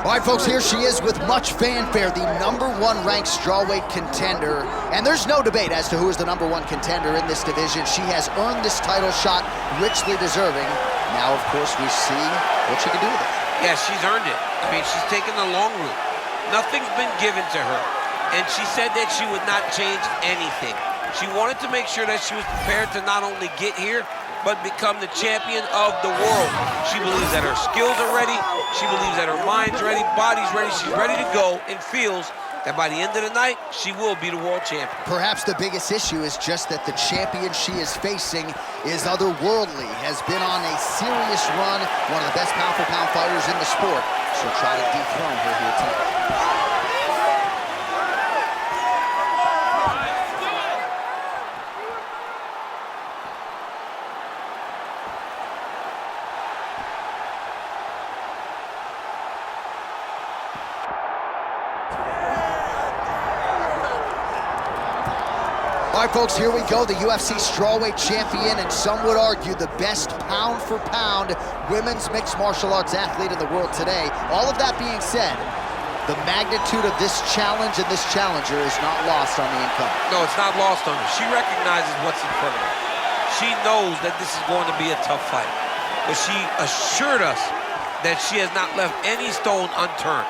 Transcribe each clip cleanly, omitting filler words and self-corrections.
All right, folks, here she is with much fanfare, the #1 ranked strawweight contender. And there's no debate as to who is the #1 contender in this division. She has earned this title shot, richly deserving. Now, of course, we see what she can do with it. Yeah, she's earned it. I mean, she's taken the long route. Nothing's been given to her. And she said that she would not change anything. She wanted to make sure that she was prepared to not only get here, but become the champion of the world. She believes that her skills are ready. She believes that her mind's ready, body's ready. She's ready to go and feels that by the end of the night, she will be the world champion. Perhaps the biggest issue is just that the champion she is facing is otherworldly, has been on a serious run, one of the best pound-for-pound fighters in the sport. She'll try to dethrone her here tonight. All right, folks, here we go. The UFC strawweight champion, and some would argue the best pound-for-pound women's mixed martial arts athlete in the world today. All of that being said, the magnitude of this challenge and this challenger is not lost on the incumbent. No, it's not lost on her. She recognizes what's in front of her. She knows that this is going to be a tough fight. But she assured us that she has not left any stone unturned.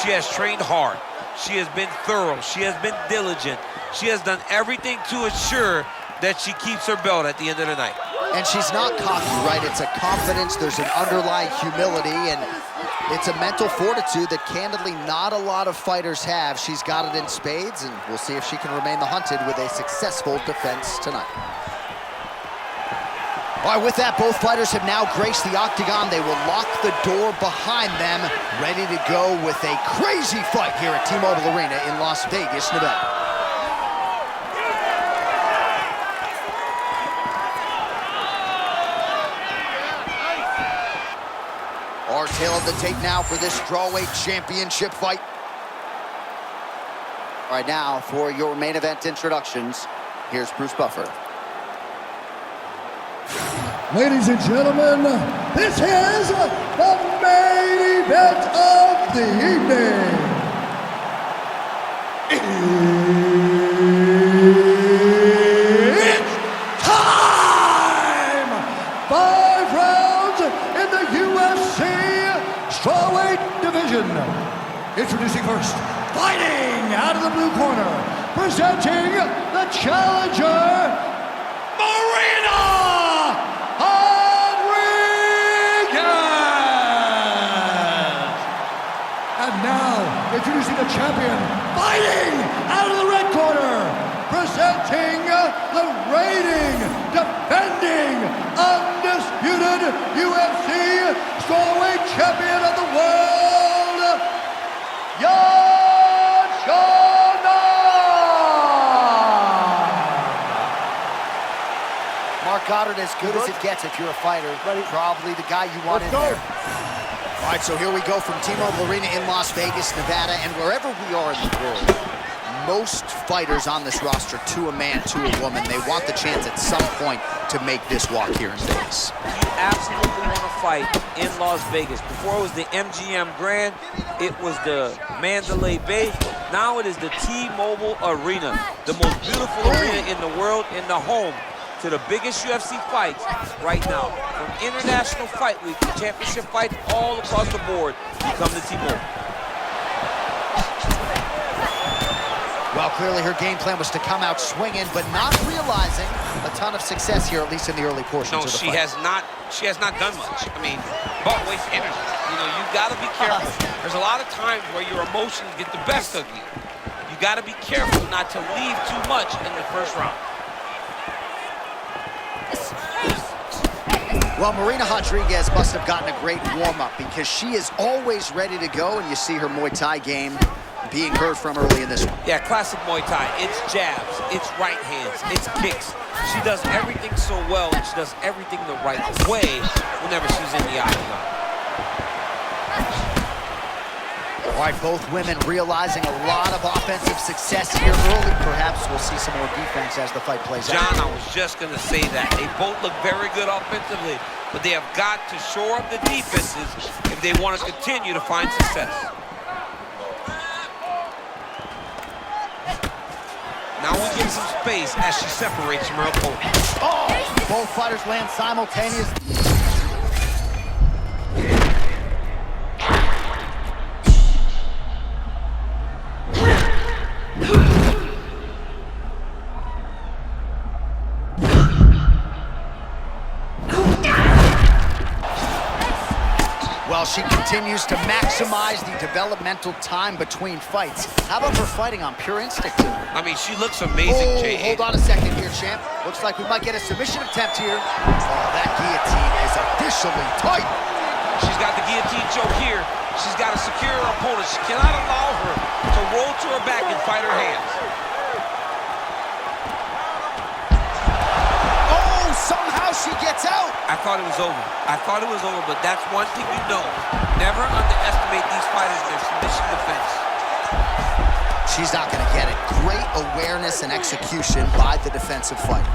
She has trained hard. She has been thorough. She has been diligent. She has done everything to assure that she keeps her belt at the end of the night. And she's not cocky, right? It's a confidence, there's an underlying humility, and it's a mental fortitude that candidly not a lot of fighters have. She's got it in spades, and we'll see if she can remain the hunted with a successful defense tonight. All right, with that, both fighters have now graced the octagon. They will lock the door behind them, ready to go with a crazy fight here at T-Mobile Arena in Las Vegas, Nevada. Our tail of the tape now for this strawweight championship fight. All right, now for your main event introductions, here's Bruce Buffer. Ladies and gentlemen, this is the main event of the evening. It's time! 5 rounds in the UFC strawweight division. Introducing first, fighting out of the blue corner, presenting the challenger, Marina! Introducing the champion, fighting out of the red corner, presenting the reigning, defending, undisputed UFC strawweight champion of the world, Xiaonan! Mark Goddard, as good as it gets if you're a fighter. Probably the guy you want in there. All right, so here we go from T-Mobile Arena in Las Vegas, Nevada, and wherever we are in the world, most fighters on this roster, to a man, to a woman, they want the chance at some point to make this walk here in Vegas. You absolutely want to fight in Las Vegas. Before it was the MGM Grand, it was the Mandalay Bay. Now it is the T-Mobile Arena, the most beautiful arena in the world, in the home to the biggest UFC fights right now. From International Fight Week to championship fights all across the board, you come to T-Mobile. Well, clearly her game plan was to come out swinging, but not realizing a ton of success here, at least in the early portions of the fight. She has not done much. I mean, but waste energy. You know, you gotta be careful. There's a lot of times where your emotions get the best of you. You gotta be careful not to leave too much in the first round. Well, Marina Rodriguez must have gotten a great warm-up because she is always ready to go, and you see her Muay Thai game being heard from early in this one. Yeah, classic Muay Thai. It's jabs, it's right hands, it's kicks. She does everything so well, and she does everything the right way whenever she's in the octagon. All right, both women realizing a lot of offensive success here early. Perhaps we'll see some more defense as the fight plays out. John, I was just going to say that. They both look very good offensively. but they have got to shore up the defenses if they want to continue to find success. Now we get some space as she separates from her opponent. Oh! Both fighters land simultaneously. Well, she continues to maximize the developmental time between fights. How about her fighting on pure instinct? I mean, she looks amazing, Jay. Hold on a second here, champ. Looks like we might get a submission attempt here. Oh, that guillotine is officially tight. She's got the guillotine choke here. She's got to secure her opponent. She cannot allow her to roll to her back and fight her hands. Oh, somehow she gets out. I thought it was over. But that's one thing you know. Never underestimate these fighters in their submission defense. She's not going to get it. Great awareness and execution by the defensive fighter.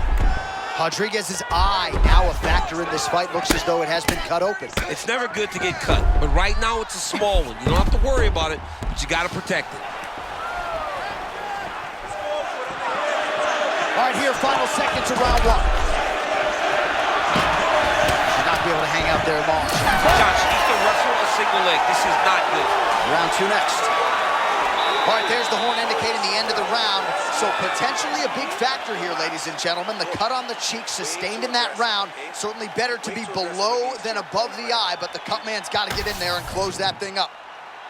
Rodriguez's eye now a factor in this fight. Looks as though it has been cut open. It's never good to get cut, but right now it's a small one. You don't have to worry about it, but you got to protect it. All right, here, final seconds of round one. She's not be able to hang out there long. John, she needs to wrestle a single leg. This is not good. Round two next. All right, there's the horn indicating the end of the round. So potentially a big factor here, ladies and gentlemen. The cut on the cheek sustained in that round. Certainly better to be below than above the eye, but the cut man's got to get in there and close that thing up.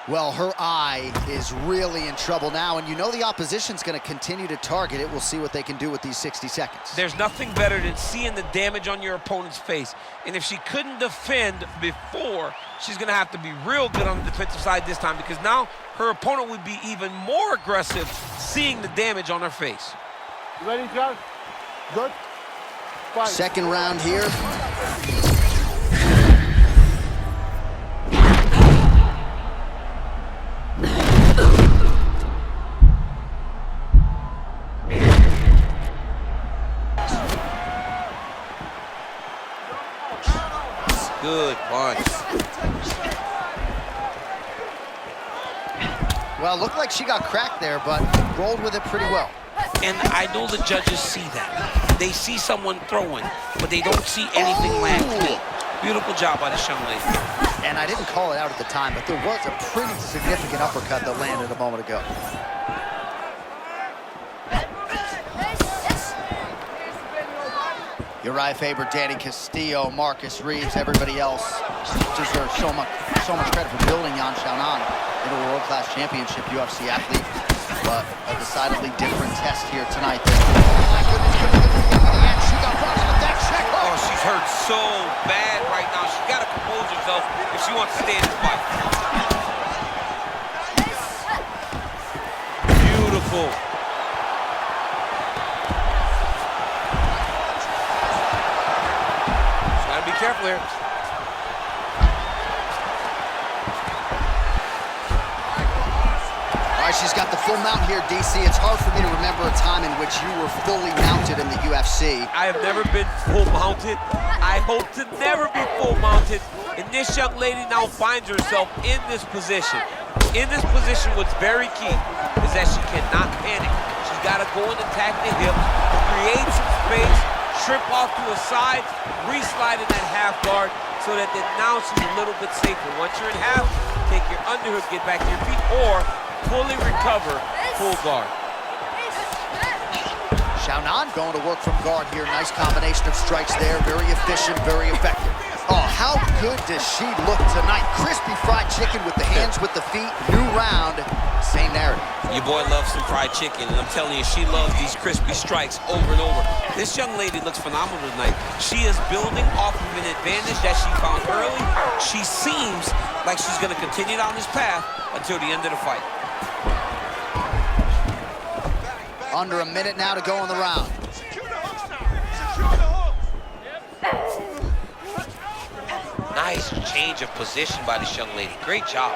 Well, her eye is really in trouble now, and you know the opposition's going to continue to target it. We'll see what they can do with these 60 seconds. There's nothing better than seeing the damage on your opponent's face. And if she couldn't defend before, she's going to have to be real good on the defensive side this time, because now her opponent would be even more aggressive seeing the damage on her face. You ready, John? Good? Fight. Second round here. Good punch. Well, looked like she got cracked there, but rolled with it pretty well. And I know the judges see that. They see someone throwing, but they don't see anything land clean. Beautiful job by this young lady. And I didn't call it out at the time, but there was a pretty significant uppercut that landed a moment ago. Uriah Faber, Danny Castillo, Marcus Reeves, everybody else deserves so much credit for building Xiaonan into a world-class championship UFC athlete. But a decidedly different test here tonight. Oh my goodness, and she got rocked with that check. Oh, she's hurt so bad right now. She's got to compose herself if she wants to stay in this fight. Beautiful. Be careful here. All right, she's got the full mount here, DC. It's hard for me to remember a time in which you were fully mounted in the UFC. I have never been full mounted. I hope to never be full mounted. And this young lady now finds herself in this position. In this position, what's very key is that she cannot panic. She's got to go and attack the hips, create some space, trip off to a side, re-slide in that half guard so that then now she's a little bit safer. Once you're in half, take your underhook, get back to your feet, or fully recover full guard. Xiaonan going to work from guard here. Nice combination of strikes there. Very efficient, very effective. Oh, how good does she look tonight? Crispy fried chicken with the hands, with the feet. New round, same narrative. Your boy loves some fried chicken, and I'm telling you, she loves these crispy strikes over and over. This young lady looks phenomenal tonight. She is building off of an advantage that she found early. She seems like she's going to continue down this path until the end of the fight. Under a minute now to go in the round. Nice change of position by this young lady. Great job.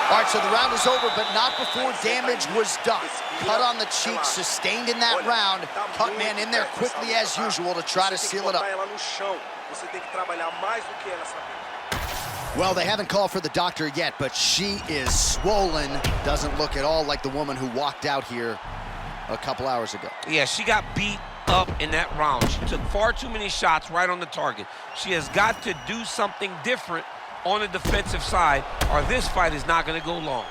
All right, so the round is over, but not before damage was done. Cut on the cheek, sustained in that round. Cut man in there quickly as usual to try to seal it up. Well, they haven't called for the doctor yet, but she is swollen. Doesn't look at all like the woman who walked out here a couple hours ago. Yeah, she got beat up in that round. She took far too many shots right on the target. She has got to do something different on the defensive side, or this fight is not going to go long.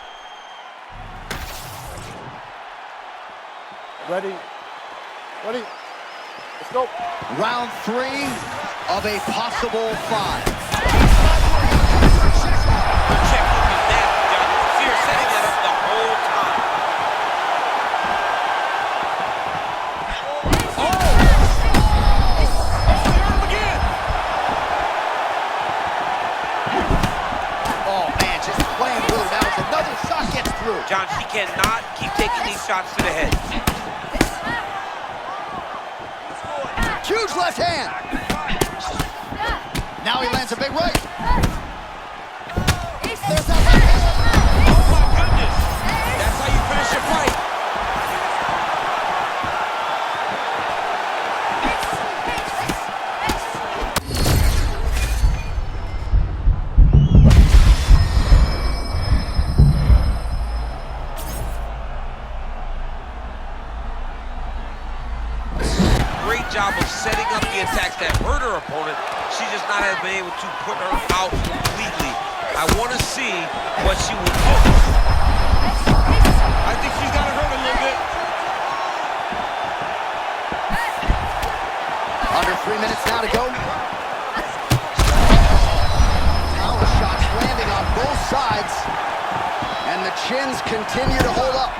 Ready? Ready? Let's go. Round 3 of a possible 5. Check look at that, John. See her setting that up the whole time. Oh, man, just playing blue. Now as another shot gets through. John, she cannot keep taking these shots to the head. Huge left hand. Now he lands a big right. There's that right hand. Oh, my goodness. That's how you finish a fight. Great job of setting up the attacks that hurt her opponent. She just not has been able to put her out completely. I want to see what she will do. I think she's got to hurt a little bit. Under 3 minutes now to go. Power shots landing on both sides. And the chins continue to hold up.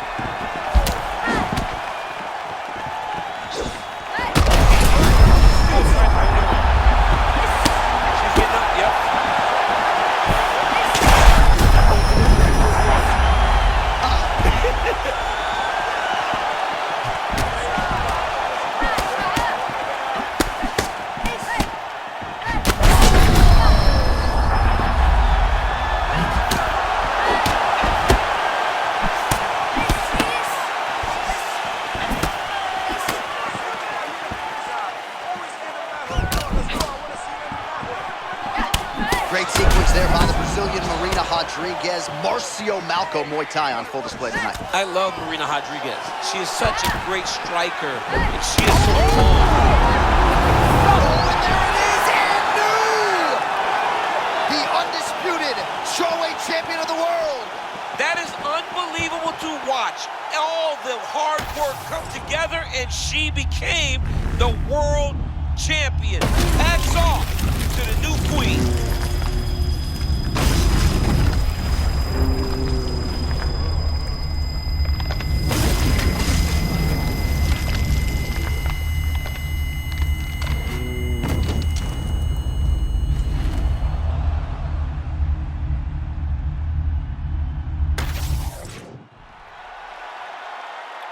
Great sequence there by the Brazilian Marina Rodriguez. Marcio Malco Muay Thai on full display tonight. I love Marina Rodriguez. She is such a great striker, and she is so long. Oh, and there it is, and new! The undisputed strawweight champion of the world. That is unbelievable to watch. All the hard work come together, and she became the world champion. Hats off to the new queen.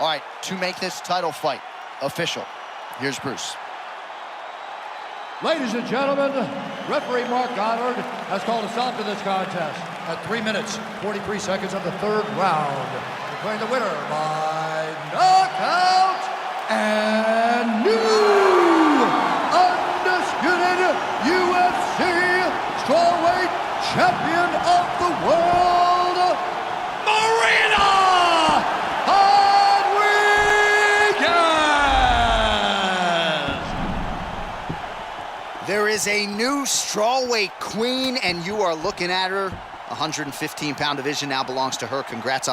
All right, to make this title fight official, here's Bruce. Ladies and gentlemen, referee Mark Goddard has called a stop to this contest at 3 minutes, 43 seconds of the 3rd round. Declaring the winner by knockout and new undisputed UFC strawweight champion of the world, Marina! There is a new strawweight queen, and you are looking at her. 115-pound division now belongs to her. Congrats on